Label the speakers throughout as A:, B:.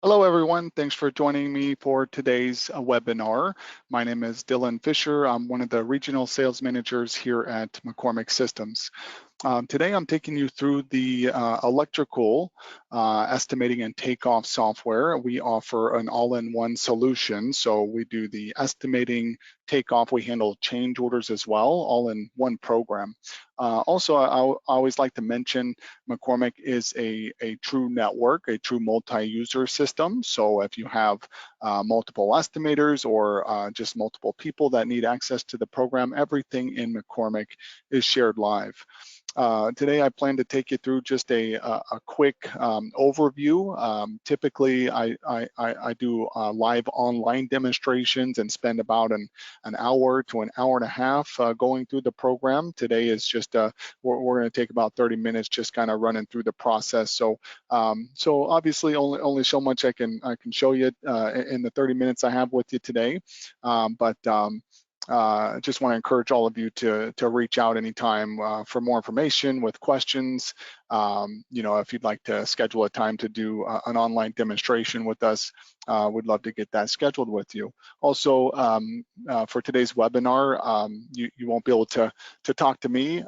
A: Hello, everyone. Thanks for joining me for today's webinar. My name is Dylan Fisher. I'm one of the regional sales managers here at McCormick Systems. Today, I'm taking you through the electrical estimating and takeoff software. We offer an all-in-one solution. So we do the estimating, takeoff, we handle change orders as well, all in one program. Also, I always like to mention McCormick is a true network, a true multi-user system. So if you have multiple estimators or just multiple people that need access to the program, everything in McCormick is shared live. Today, I plan to take you through just a quick overview. Typically, I do live online demonstrations and spend about an hour to an hour and a half going through the program. Today is just, we're going to take about 30 minutes just kind of running through the process. So obviously only so much I can show you in the 30 minutes I have with you today. Just want to encourage all of you to reach out anytime for more information with questions. If you'd like to schedule a time to do an online demonstration with us, we'd love to get that scheduled with you. Also, for today's webinar, you won't be able to talk to me,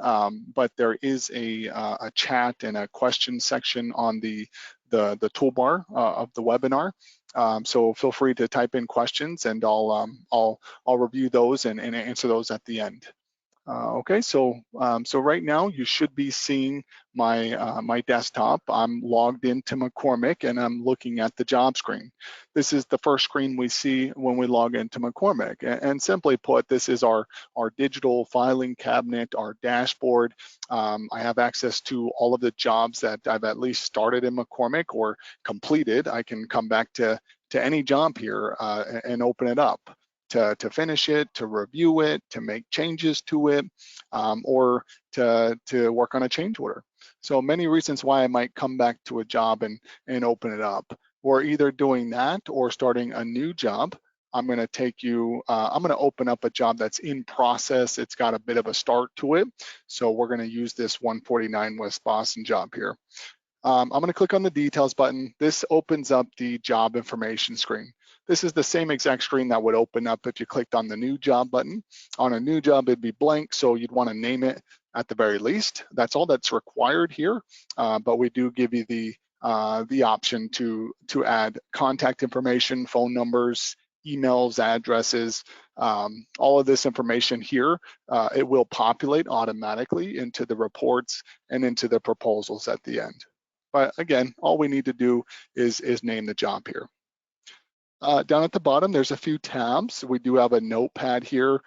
A: but there is a chat and a question section on the toolbar of the webinar. So feel free to type in questions, and I'll review those and answer those at the end. Okay, so right now you should be seeing my desktop. I'm logged into McCormick and I'm looking at the job screen. This is the first screen we see when we log into McCormick. And simply put, this is our digital filing cabinet, our dashboard. I have access to all of the jobs that I've at least started in McCormick or completed. I can come back to any job here and open it up. To finish it, to review it, to make changes to it, or to work on a change order. So many reasons why I might come back to a job and open it up. We're either doing that or starting a new job. I'm going to take you, I'm going to open up a job that's in process. It's got a bit of a start to it. So we're going to use this 149 West Boston job here. I'm going to click on the details button. This opens up the job information screen. This is the same exact screen that would open up if you clicked on the new job button. On a new job, it'd be blank, so you'd want to name it at the very least. That's all that's required here, but we do give you the option to add contact information, phone numbers, emails, addresses, all of this information here. It will populate automatically into the reports and into the proposals at the end. But again, all we need to do is name the job here. Down at the bottom, there's a few tabs. We do have a notepad here,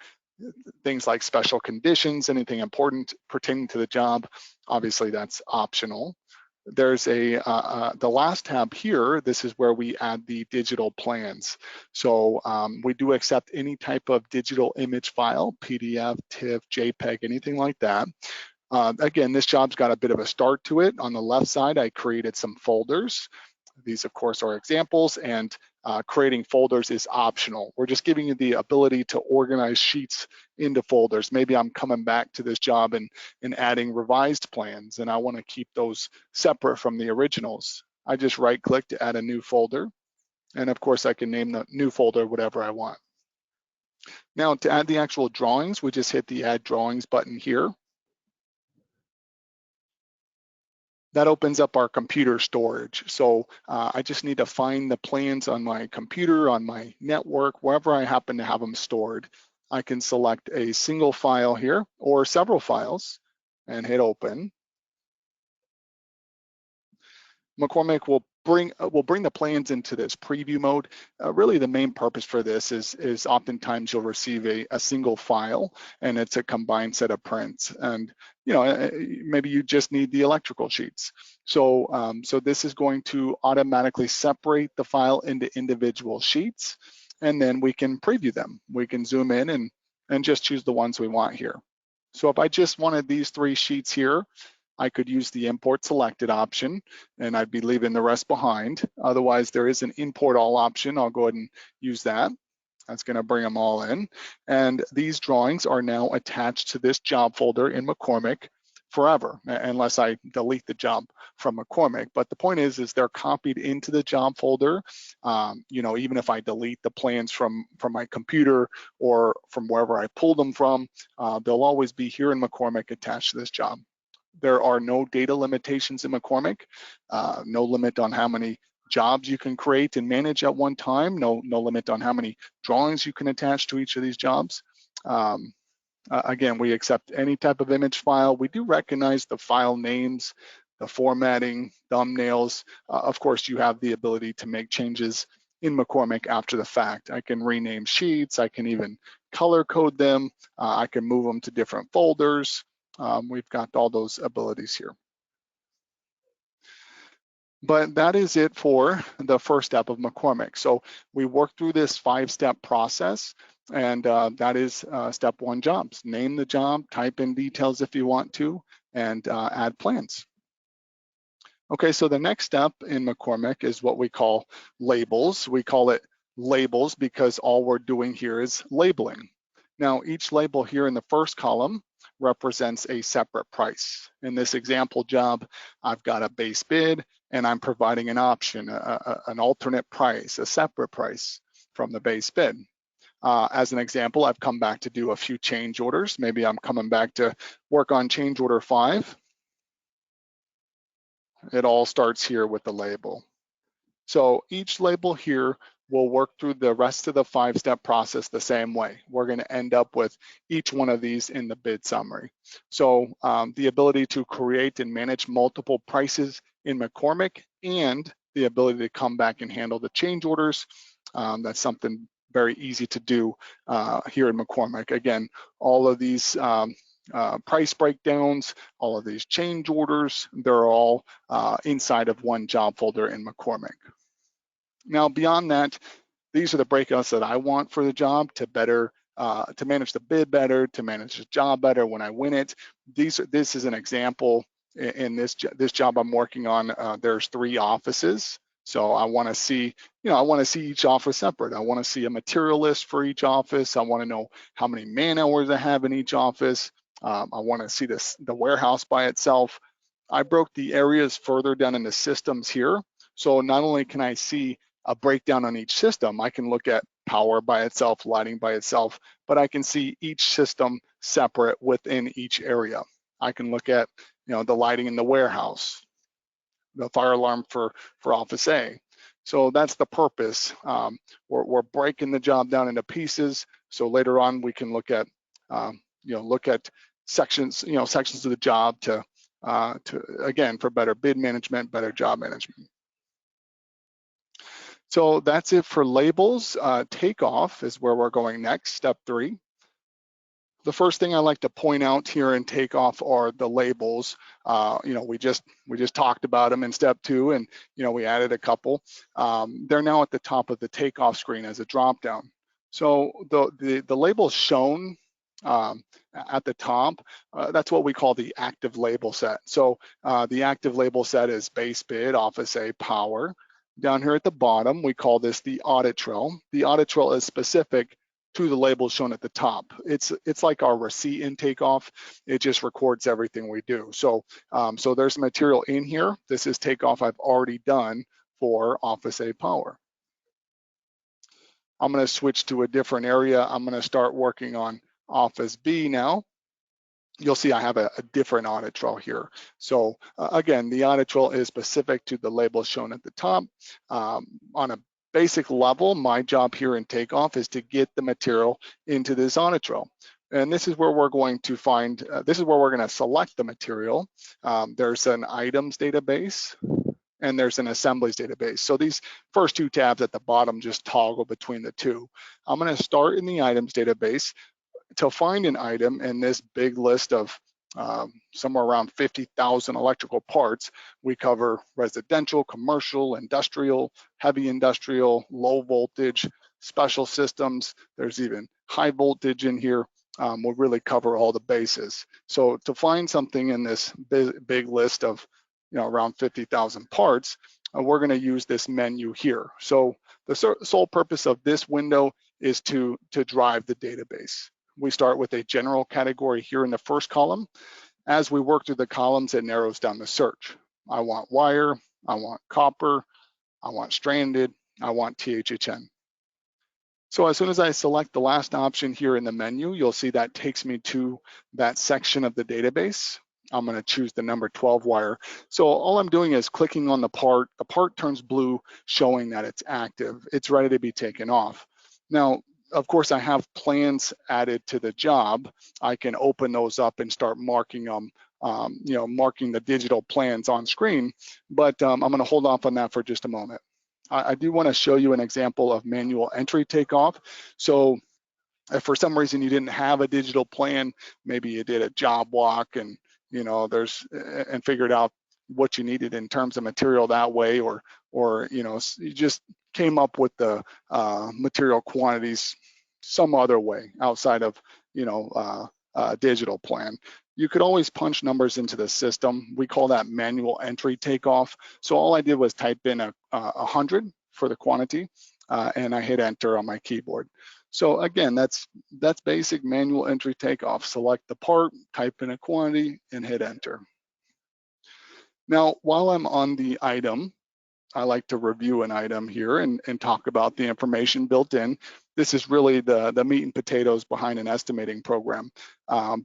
A: things like special conditions, anything important pertaining to the job. Obviously, that's optional. There's the last tab here. This is where we add the digital plans. So we do accept any type of digital image file, PDF, TIFF, JPEG, anything like that. Again, this job's got a bit of a start to it. On the left side, I created some folders. These, of course, are examples, and creating folders is optional. We're just giving you the ability to organize sheets into folders. Maybe I'm coming back to this job and adding revised plans, and I want to keep those separate from the originals. I just right-click to add a new folder, and of course, I can name the new folder whatever I want. Now, to add the actual drawings, we just hit the Add Drawings button here. That opens up our computer storage. So I just need to find the plans on my computer, on my network, wherever I happen to have them stored. I can select a single file here or several files and hit open. McCormick will bring the plans into this preview mode. Really, the main purpose for this is oftentimes you'll receive a single file, and it's a combined set of prints. And maybe you just need the electrical sheets. So so this is going to automatically separate the file into individual sheets, and then we can preview them. We can zoom in and just choose the ones we want here. So if I just wanted these 3 sheets here, I could use the import selected option, and I'd be leaving the rest behind. Otherwise, there is an import all option. I'll go ahead and use that. That's going to bring them all in. And these drawings are now attached to this job folder in McCormick forever unless I delete the job from McCormick. But the point is they're copied into the job folder. Even if I delete the plans from my computer or from wherever I pulled them from, they'll always be here in McCormick attached to this job. There are no data limitations in McCormick, no limit on how many jobs you can create and manage at one time, no limit on how many drawings you can attach to each of these jobs. Again, we accept any type of image file. We do recognize the file names, the formatting, thumbnails. Of course, you have the ability to make changes in McCormick after the fact. I can rename sheets. I can even color code them. I can move them to different folders. We've got all those abilities here. But that is it for the first step of McCormick. So we worked through this 5-step process, and that is step 1, jobs. Name the job, type in details if you want to, and add plans. Okay, so the next step in McCormick is what we call labels. We call it labels because all we're doing here is labeling. Now, each label here in the first column represents a separate price. In this example job, I've got a base bid and I'm providing an option, an alternate price, a separate price from the base bid. As an example, I've come back to do a few change orders. Maybe I'm coming back to work on change order 5. It all starts here with the label. So each label here will work through the rest of the 5-step process the same way. We're going to end up with each one of these in the bid summary. So the ability to create and manage multiple prices in McCormick and the ability to come back and handle the change orders, that's something very easy to do here in McCormick. Again, all of these price breakdowns, all of these change orders, they're all inside of one job folder in McCormick. Now, beyond that, these are the breakouts that I want for the job to better, to manage the bid better, to manage the job better when I win it. This is an example in this job I'm working on. There's 3 offices. So I want to see, I want to see each office separate. I want to see a material list for each office. I want to know how many man hours I have in each office. I want to see the warehouse by itself. I broke the areas further down in the systems here. So not only can I see a breakdown on each system, I can look at power by itself, lighting by itself, but I can see each system separate within each area. I can look at, the lighting in the warehouse, the fire alarm for office A. So that's the purpose. We're breaking the job down into pieces. So later on we can look at, look at sections, sections of the job to again, for better bid management, better job management. So that's it for labels. Takeoff is where we're going next, step 3. The first thing I like to point out here in Takeoff are the labels. We just talked about them in step 2, and we added a couple. They're now at the top of the Takeoff screen as a drop-down. So the labels shown at the top, that's what we call the active label set. So the active label set is base bid, office A, power. Down here at the bottom, we call this the audit trail. The audit trail is specific to the labels shown at the top. It's like our receipt in Takeoff. It just records everything we do. So so there's material in here. This is Takeoff I've already done for office A power. I'm going to switch to a different area. I'm going to start working on office B now. You'll see I have a different audit trail here. So again, the audit trail is specific to the labels shown at the top. On a basic level, my job here in Takeoff is to get the material into this audit trail. And this is where we're going to find, this is where we're going to select the material. There's an items database and there's an assemblies database. So these first 2 tabs at the bottom just toggle between the 2. I'm going to start in the items database. To find an item in this big list of somewhere around 50,000 electrical parts, we cover residential, commercial, industrial, heavy industrial, low voltage, special systems. There's even high voltage in here. We'll really cover all the bases. So to find something in this big list of around 50,000 parts, we're going to use this menu here. So the sole purpose of this window is to drive the database. We start with a general category here in the first column. As we work through the columns, it narrows down the search. I want wire, I want copper, I want stranded, I want THHN. So as soon as I select the last option here in the menu, you'll see that takes me to that section of the database. I'm going to choose the number 12 wire. So all I'm doing is clicking on the part turns blue, showing that it's active. It's ready to be taken off. Now, of course, I have plans added to the job. I can open those up and start marking them, marking the digital plans on screen, but I'm going to hold off on that for just a moment. I do want to show you an example of manual entry takeoff. So if for some reason you didn't have a digital plan, maybe you did a job walk and and figured out what you needed in terms of material that way, or you just came up with the material quantities some other way outside of digital plan. You could always punch numbers into the system. We call that manual entry takeoff. So all I did was type in 100 for the quantity, and I hit enter on my keyboard. So again, that's basic manual entry takeoff. Select the part, type in a quantity, and hit enter. Now, while I'm on the item, I like to review an item here and talk about the information built in. This is really the meat and potatoes behind an estimating program.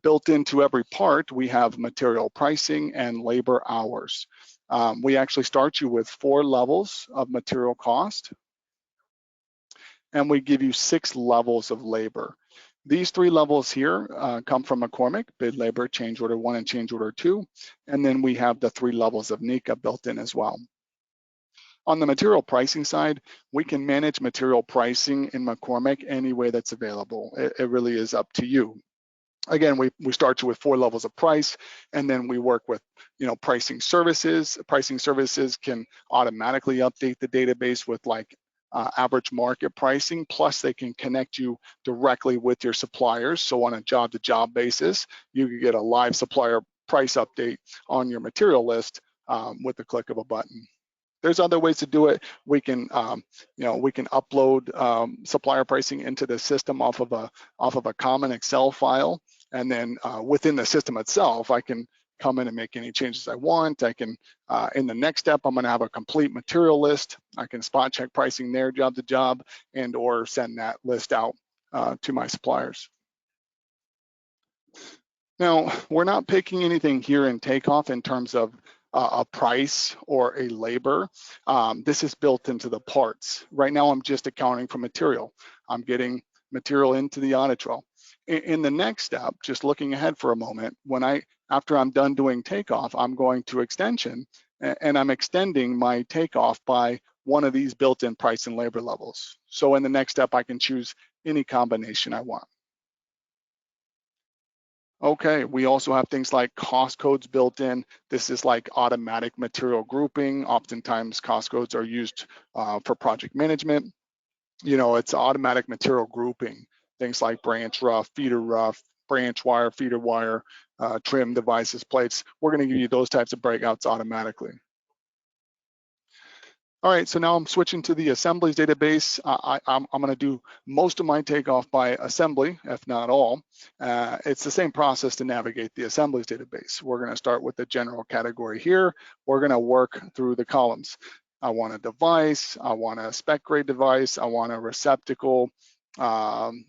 A: Built into every part, we have material pricing and labor hours. We actually start you with 4 levels of material cost, and we give you 6 levels of labor. These 3 levels here come from McCormick: bid, labor, change order 1, and change order 2. And then we have the 3 levels of NECA built in as well. On the material pricing side, we can manage material pricing in McCormick any way that's available. It really is up to you. Again, we start you with 4 levels of price, and then we work with pricing services. Pricing services can automatically update the database with average market pricing, plus they can connect you directly with your suppliers. So on a job-to-job basis, you can get a live supplier price update on your material list with the click of a button. There's other ways to do it. We can, we can upload supplier pricing into the system off of a common Excel file, and then within the system itself, I can come in and make any changes I want. I can, in the next step, I'm going to have a complete material list. I can spot check pricing there, job to job, and or send that list out to my suppliers. Now, we're not picking anything here in Takeoff in terms of a price or a labor. This is built into the parts. Right now, I'm just accounting for material. I'm getting material into the audit trail. In the next step, just looking ahead for a moment, after I'm done doing Takeoff, I'm going to extension, and I'm extending my Takeoff by one of these built-in price and labor levels. So in the next step, I can choose any combination I want. Okay, we also have things like cost codes built in. This is like automatic material grouping. Oftentimes cost codes are used for project management. It's automatic material grouping. Things like branch rough, feeder rough, branch wire, feeder wire, trim devices, plates. We're gonna give you those types of breakouts automatically. All right, so now I'm switching to the assemblies database. I'm going to do most of my Takeoff by assembly, if not all. It's the same process to navigate the assemblies database. We're going to start with the general category here. We're going to work through the columns. I want a device, I want a spec grade device, I want a receptacle,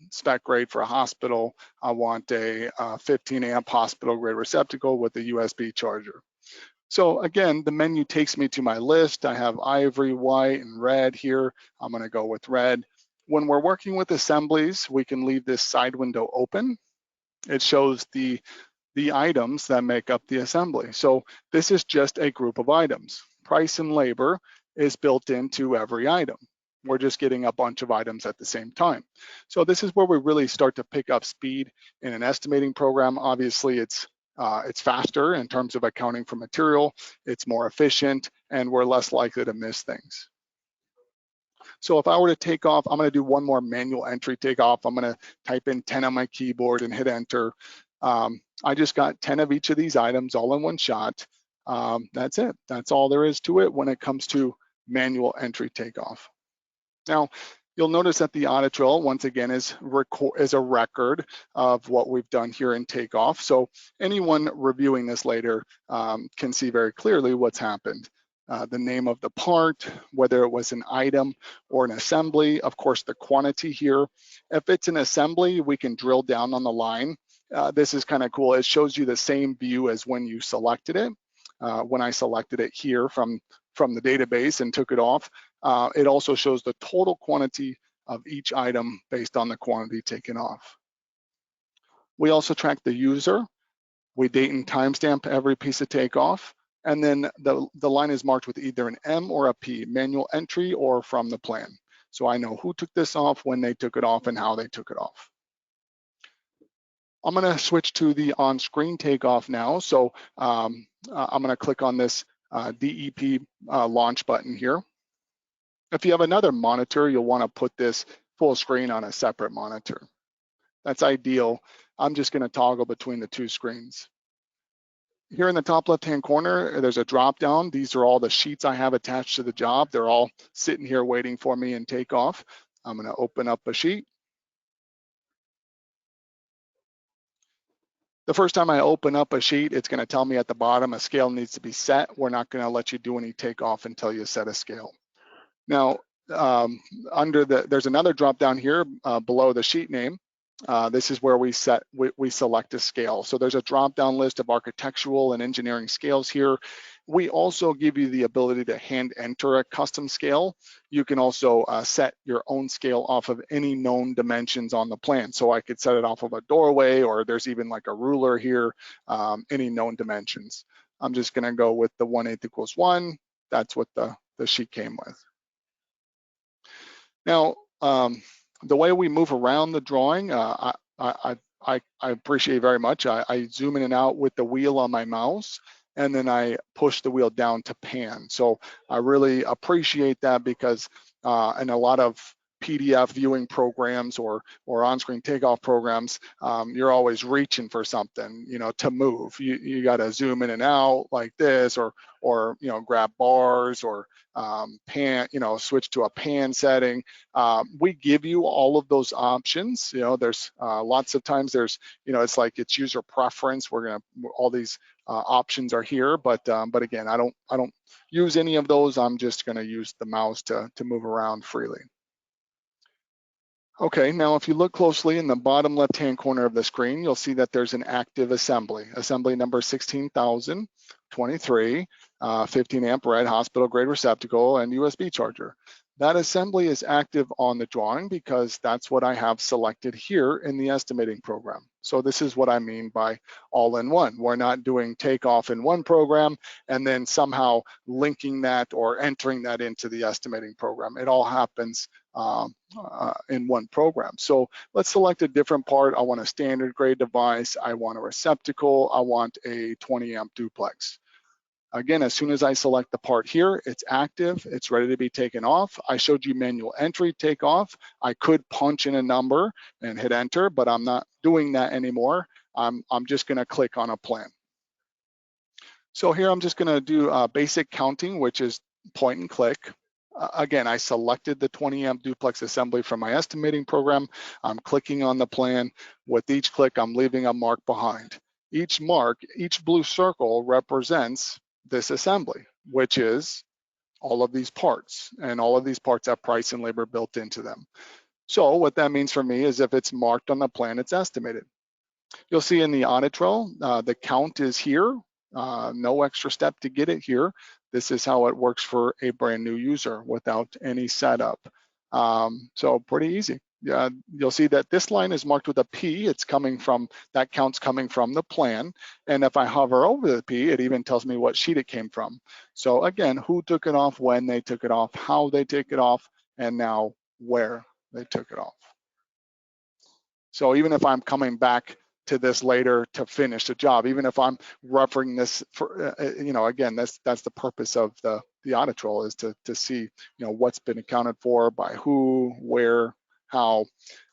A: spec grade for a hospital, I want a 15 amp hospital grade receptacle with a USB charger. So again, the menu takes me to my list. I have ivory, white, and red here. I'm gonna go with red. When we're working with assemblies, we can leave this side window open. It shows the items that make up the assembly. So this is just a group of items. Price and labor is built into every item. We're just getting a bunch of items at the same time. So this is where we really start to pick up speed in an estimating program. Obviously, it's faster in terms of accounting for material, it's more efficient, and we're less likely to miss things. So if I were to take off, I'm gonna do one more manual entry takeoff. I'm gonna type in 10 on my keyboard and hit enter. I just got 10 of each of these items all in one shot. That's it, that's all there is to it when it comes to manual entry takeoff. Now, You'll notice that the audit trail, once again, is a record of what we've done here in Takeoff. So anyone reviewing this later can see very clearly what's happened. The name of the part, whether it was an item or an assembly, of course, the quantity here. If it's an assembly, we can drill down on the line. This is kind of cool. It shows you the same view as when you selected it. When I selected it here from the database and took it off, it also shows the total quantity of each item based on the quantity taken off. We also track the user. We date and timestamp every piece of takeoff. And then the line is marked with either an M or a P, manual entry or from the plan. So I know who took this off, when they took it off, and how they took it off. I'm gonna switch to the on-screen takeoff now. So I'm gonna click on this DEP launch button here. If you have another monitor, you'll wanna put this full screen on a separate monitor. That's ideal. I'm just gonna toggle between the two screens. Here in the top left-hand corner, there's a drop-down. These are all the sheets I have attached to the job. They're all sitting here waiting for me in Takeoff. I'm gonna open up a sheet. The first time I open up a sheet, it's gonna tell me at the bottom a scale needs to be set. We're not gonna let you do any takeoff until you set a scale. Now, there's another drop down here below the sheet name. This is where we select a scale. So there's a drop down list of architectural and engineering scales here. We also give you the ability to hand enter a custom scale. You can also set your own scale off of any known dimensions on the plan. So I could set it off of a doorway, or there's even like a ruler here, any known dimensions. I'm just gonna go with the 1/8 = 1. That's what the sheet came with. Now, the way we move around the drawing, I appreciate very much. I zoom in and out with the wheel on my mouse, and then I push the wheel down to pan. So I really appreciate that, because in a lot of PDF viewing programs or on-screen takeoff programs, you're always reaching for something, to move. You got to zoom in and out like this, or grab bars, or pan, switch to a pan setting. We give you all of those options. There's lots of times it's like it's user preference. All these options are here, but again, I don't use any of those. I'm just going to use the mouse to move around freely. Okay, now if you look closely in the bottom left-hand corner of the screen, you'll see that there's an active assembly number 16,023, 15 amp red hospital grade receptacle and USB charger. That assembly is active on the drawing because that's what I have selected here in the estimating program. So this is what I mean by all-in-one. We're not doing takeoff in one program and then somehow linking that or entering that into the estimating program. It all happens in one program. So let's select a different part. I want a standard grade device. I want a receptacle. I want a 20 amp duplex. Again, as soon as I select the part here, it's active, it's ready to be taken off. I showed you manual entry takeoff. I could punch in a number and hit enter, but I'm not doing that anymore. I'm just gonna click on a plan. So here I'm just gonna do basic counting, which is point and click. Again, I selected the 20 amp duplex assembly from my estimating program. I'm clicking on the plan. With each click, I'm leaving a mark behind. Each mark, each blue circle represents this assembly, which is all of these parts, and all of these parts have price and labor built into them. So what that means for me is if it's marked on the plan, it's estimated. You'll see in the audit trail, the count is here, no extra step to get it here. This is how it works for a brand new user without any setup. So pretty easy. You'll see that this line is marked with a P. It's coming from, that count's coming from the plan. And if I hover over the P, it even tells me what sheet it came from. So again, who took it off, when they took it off, how they took it off, and now where they took it off. So even if I'm coming back to this later to finish the job, even if I'm referring this for, again, that's the purpose of the audit trail, is to see, what's been accounted for by who, where, how.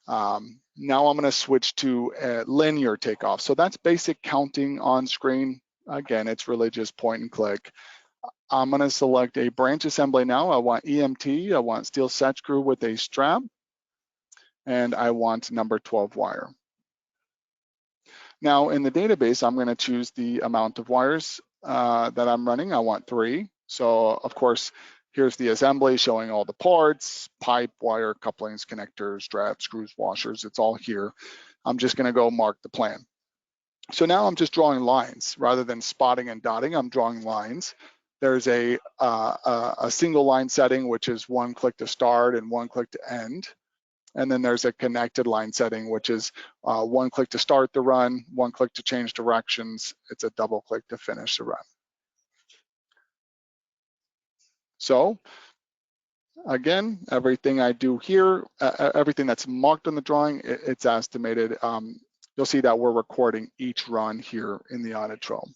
A: Now I'm going to switch to linear takeoff. So that's basic counting on screen. Again, it's really just point and click. I'm going to select a branch assembly now. I want EMT. I want steel set screw with a strap. and I want number 12 wire. Now in the database, I'm going to choose the amount of wires that I'm running. I want 3. So of course, here's the assembly showing all the parts, pipe, wire, couplings, connectors, straps, screws, washers. It's all here. I'm just going to go mark the plan. So now I'm just drawing lines rather than spotting and dotting. I'm drawing lines. There's a single line setting, which is 1 click to start and 1 click to end. And then there's a connected line setting, which is 1 click to start the run, 1 click to change directions. It's a double click to finish the run. So again, everything I do here, everything that's marked on the drawing, it's estimated. You'll see that we're recording each run here in the Autodrome.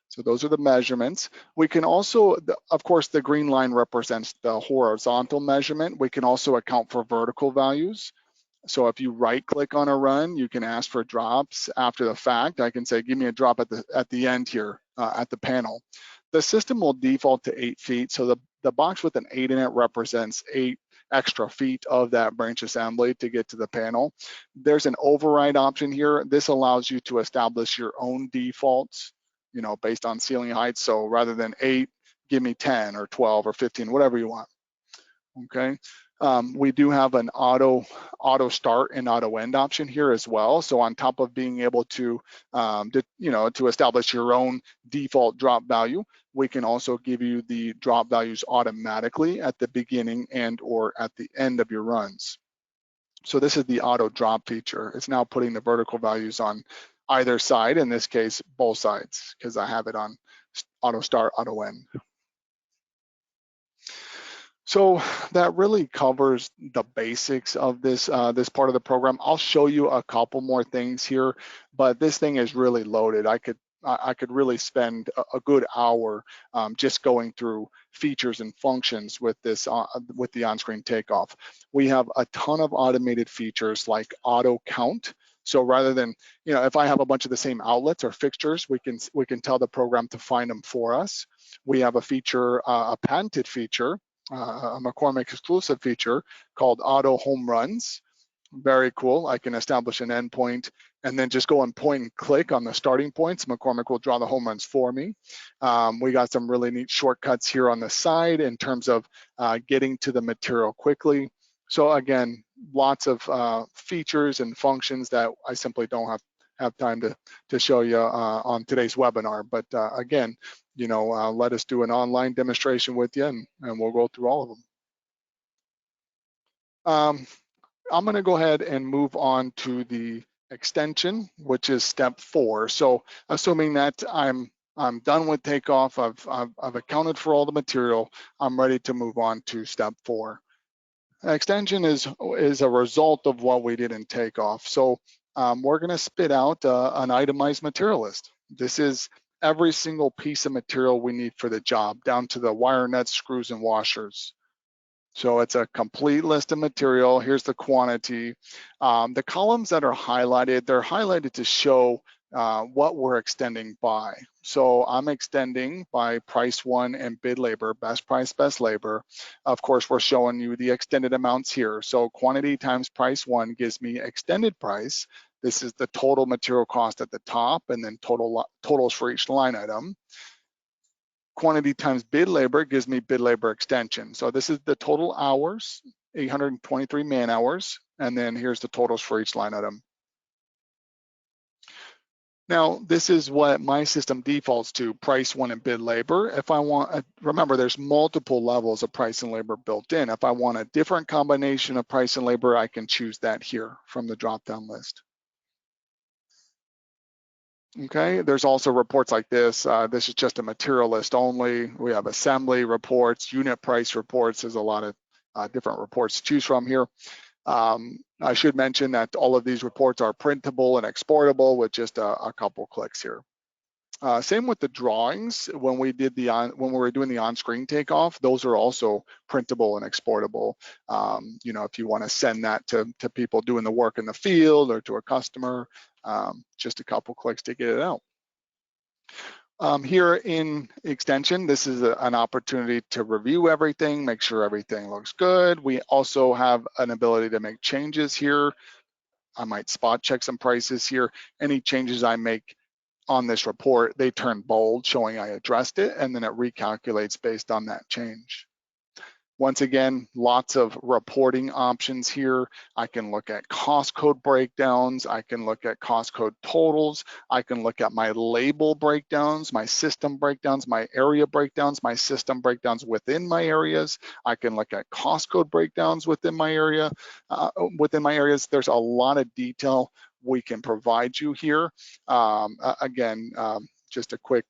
A: So those are the measurements. We can also, of course, the green line represents the horizontal measurement. We can also account for vertical values. So if you right click on a run, you can ask for drops after the fact. I can say, give me a drop at the end here at the panel. The system will default to 8 feet. So the box with an 8 in it represents 8 extra feet of that branch assembly to get to the panel. There's an override option here. This allows you to establish your own defaults, you know, based on ceiling height. So rather than 8, give me 10 or 12 or 15, whatever you want. Okay. We do have an auto start and auto end option here as well. So on top of being able to establish your own default drop value, we can also give you the drop values automatically at the beginning and or at the end of your runs. So this is the auto drop feature. It's now putting the vertical values on either side, in this case, both sides, because I have it on auto start, auto end. So that really covers the basics of this this part of the program. I'll show you a couple more things here, but this thing is really loaded. I could really spend a good hour just going through features and functions with this with the on-screen takeoff. We have a ton of automated features like auto count. So rather than, you know, if I have a bunch of the same outlets or fixtures, we can tell the program to find them for us. We have a feature, a patented feature, a McCormick exclusive feature called auto home runs. Very cool. I can establish an endpoint and then just go and point and click on the starting points. McCormick will draw the home runs for me. We got some really neat shortcuts here on the side in terms of getting to the material quickly. So again, lots of features and functions that I simply don't have time to show you on today's webinar. But again, you know, let us do an online demonstration with you and we'll go through all of them. I'm going to go ahead and move on to the extension, which is step 4. So assuming that I'm done with takeoff, I've accounted for all the material, I'm ready to move on to step 4. Extension is a result of what we did in takeoff. So we're going to spit out an itemized material list. This is every single piece of material we need for the job, down to the wire nuts, screws, and washers. So it's a complete list of material. Here's the quantity. The columns that are highlighted, they're highlighted to show what we're extending by. So I'm extending by price 1 and bid labor, best price, best labor. Of course, we're showing you the extended amounts here. So quantity times price 1 gives me extended price. This is the total material cost at the top, and then totals for each line item. Quantity times bid labor gives me bid labor extension. So this is the total hours, 823 man hours, and then here's the totals for each line item. Now, this is what my system defaults to, price 1 and bid labor. If I want, remember there's multiple levels of price and labor built in. If I want a different combination of price and labor, I can choose that here from the drop-down list. Okay, there's also reports like this. This is just a material list only. We have assembly reports, unit price reports. There's a lot of different reports to choose from here. I should mention that all of these reports are printable and exportable with just a couple clicks here. Same with the drawings. When we were doing the on-screen takeoff, those are also printable and exportable. You know, if you want to send that to people doing the work in the field or to a customer, just a couple clicks to get it out. Here in extension, this is an opportunity to review everything, make sure everything looks good. We also have an ability to make changes here. I might spot check some prices here. Any changes I make on this report, they turn bold, showing I addressed it, and then it recalculates based on that change. Once again, lots of reporting options here. I can look at cost code breakdowns. I can look at cost code totals. I can look at my label breakdowns, my system breakdowns, my area breakdowns, my system breakdowns within my areas. I can look at cost code breakdowns within my area, within my areas. There's a lot of detail we can provide you here. Again, just a quick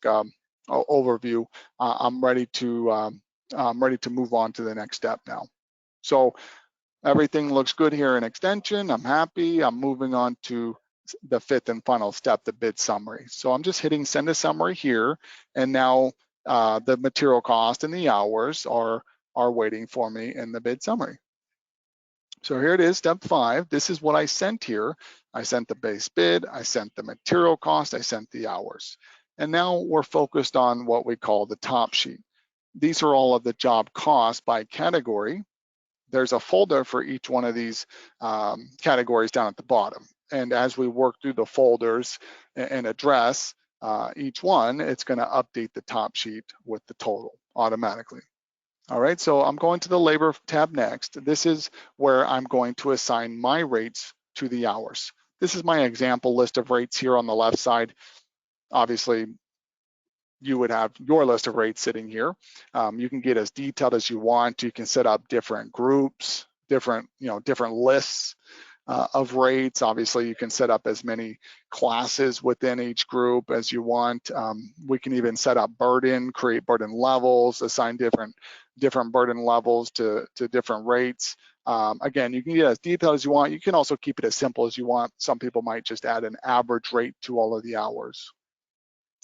A: overview. I'm ready to move on to the next step now. So everything looks good here in extension. I'm happy. I'm moving on to the fifth and final step, the bid summary. So I'm just hitting send a summary here, and now the material cost and the hours are waiting for me in the bid summary. So here it is, step 5. This is what I sent here. I sent the base bid, I sent the material cost, I sent the hours. And now we're focused on what we call the top sheet. These are all of the job costs by category. There's a folder for each one of these categories down at the bottom. And as we work through the folders and address each one, it's going to update the top sheet with the total automatically. All right, so I'm going to the labor tab next. This is where I'm going to assign my rates to the hours. This is my example list of rates here on the left side. Obviously, you would have your list of rates sitting here. You can get as detailed as you want. You can set up different groups, different lists of rates. Obviously, you can set up as many classes within each group as you want. We can even set up burden, create burden levels, assign different burden levels to different rates. Again, you can get as detailed as you want. You can also keep it as simple as you want. Some people might just add an average rate to all of the hours.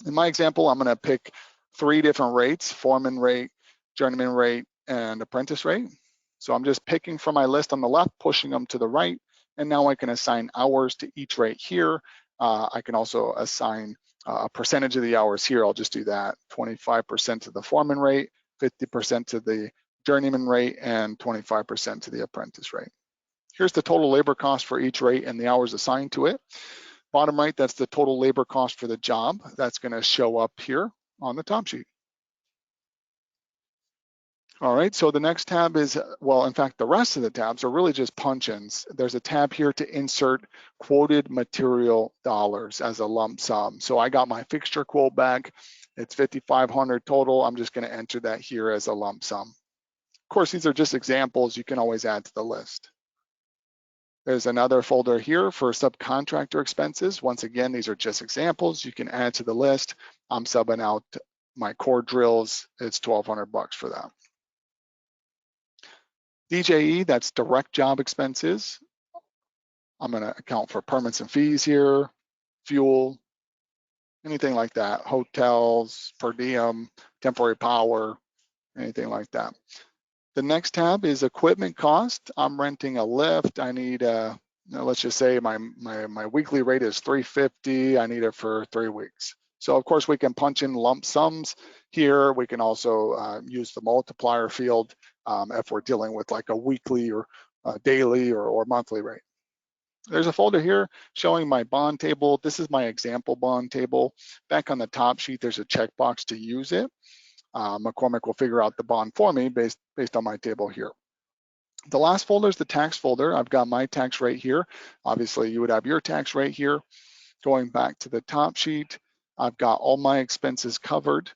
A: In my example, I'm going to pick 3 different rates: foreman rate, journeyman rate, and apprentice rate. So I'm just picking from my list on the left, pushing them to the right, and now I can assign hours to each rate here. I can also assign a percentage of the hours here. I'll just do that: 25% to the foreman rate, 50% to the journeyman rate, and 25% to the apprentice rate. Here's the total labor cost for each rate and the hours assigned to it. Bottom right, that's the total labor cost for the job. That's going to show up here on the top sheet. All right, so the next tab is, well, in fact, the rest of the tabs are really just punch-ins. There's a tab here to insert quoted material dollars as a lump sum. So I got my fixture quote back. It's $5,500 total. I'm just going to enter that here as a lump sum. Of course, these are just examples. You can always add to the list. There's another folder here for subcontractor expenses. Once again, these are just examples. You can add to the list. I'm subbing out my core drills. It's $1,200 for that. DJE, that's direct job expenses. I'm going to account for permits and fees here, fuel, anything like that, hotels, per diem, temporary power, anything like that. The next tab is equipment cost. I'm renting a lift. I need let's just say my weekly rate is $350. I need it for 3 weeks. So of course we can punch in lump sums here. We can also use the multiplier field if we're dealing with like a weekly or daily or monthly rate. There's a folder here showing my bond table. This is my example bond table. Back on the top sheet, there's a checkbox to use it. McCormick will figure out the bond for me based on my table here. The last folder is the tax folder. I've got my tax rate here. Obviously, you would have your tax rate here. Going back to the top sheet, I've got all my expenses covered.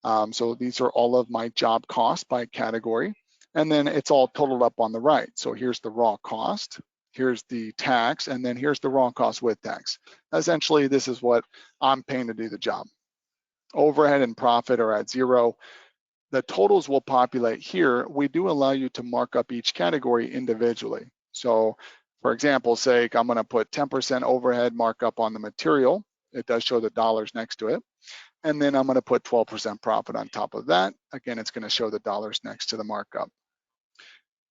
A: So these are all of my job costs by category. And then it's all totaled up on the right. So here's the raw cost, here's the tax, and then here's the raw cost with tax. Essentially, this is what I'm paying to do the job. Overhead and profit are at 0. The totals will populate here. We do allow you to mark up each category individually. So for example's sake, I'm going to put 10% overhead markup on the material. It does show the dollars next to it. And then I'm going to put 12% profit on top of that. Again, it's going to show the dollars next to the markup.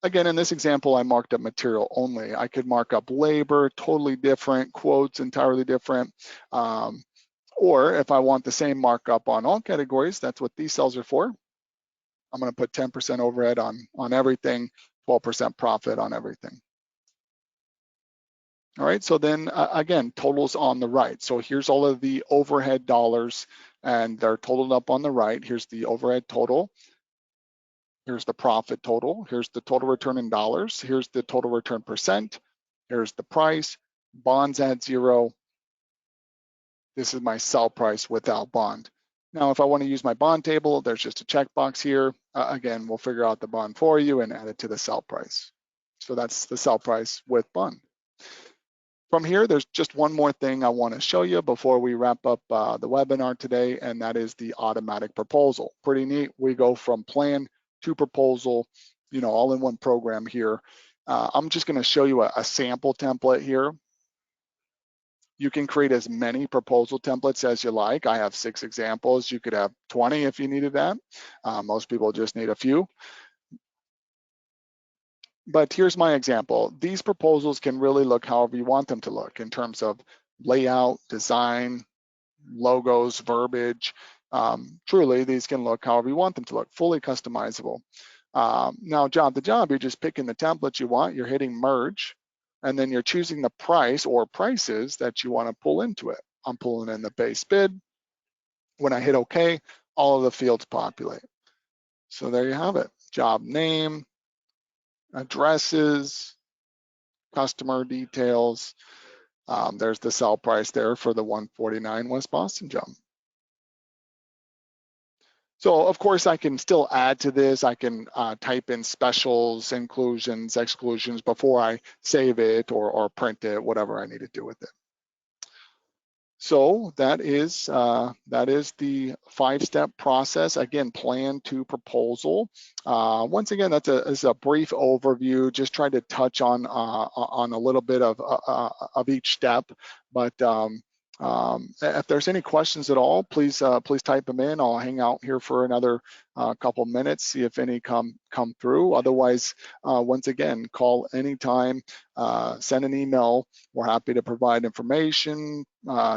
A: Again, in this example, I marked up material only. I could mark up labor, totally different, quotes, entirely different. Or if I want the same markup on all categories, that's what these cells are for. I'm going to put 10% overhead on everything, 12% profit on everything. All right, so then again, totals on the right. So here's all of the overhead dollars, and they're totaled up on the right. Here's the overhead total. Here's the profit total. Here's the total return in dollars. Here's the total return percent. Here's the price. Bonds at 0. This is my sell price without bond. Now, if I want to use my bond table, there's just a checkbox here. Again, we'll figure out the bond for you and add it to the sell price. So that's the sell price with bond. From here, there's just one more thing I want to show you before we wrap up the webinar today, and that is the automatic proposal. Pretty neat. We go from plan to proposal, all in one program here. I'm just going to show you a sample template here. You can create as many proposal templates as you like. I have 6 examples. You could have 20 if you needed that. Most people just need a few. But here's my example. These proposals can really look however you want them to look in terms of layout, design, logos, verbiage. Truly, these can look however you want them to look, fully customizable. Now, job to job, you're just picking the template you want, you're hitting merge, and then you're choosing the price or prices that you want to pull into it. I'm pulling in the base bid. When I hit OK, all of the fields populate. So there you have it. Job name, addresses, customer details. There's the sell price there for the 149 West Boston job. So of course I can still add to this. I can type in specials, inclusions, exclusions before I save it or print it, whatever I need to do with it. So that is the 5-step process. Again, plan to proposal. Once again, that's a brief overview. Just try to touch on a little bit of each step. But if there's any questions at all, please type them in. I'll hang out here for another couple minutes, see if any come through. Otherwise, once again, call anytime, send an email. We're happy to provide information,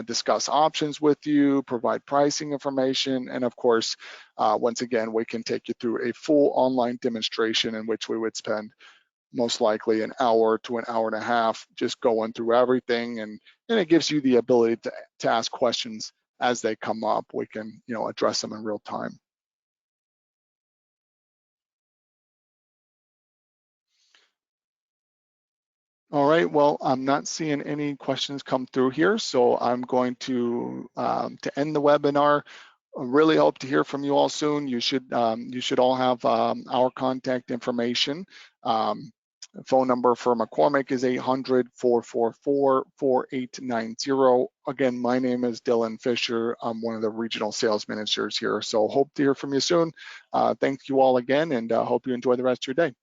A: discuss options with you, provide pricing information, and of course, once again, we can take you through a full online demonstration in which we would spend most likely an hour to an hour and a half just going through everything, and it gives you the ability to ask questions as they come up. We can address them in real time. All right, well, I'm not seeing any questions come through here, so I'm going to end the webinar. I really hope to hear from you all soon. You should all have our contact information. Phone number for McCormick is 800-444-4890. Again, my name is Dylan Fisher. I'm one of the regional sales managers here, so hope to hear from you soon. Thank you all again, and hope you enjoy the rest of your day.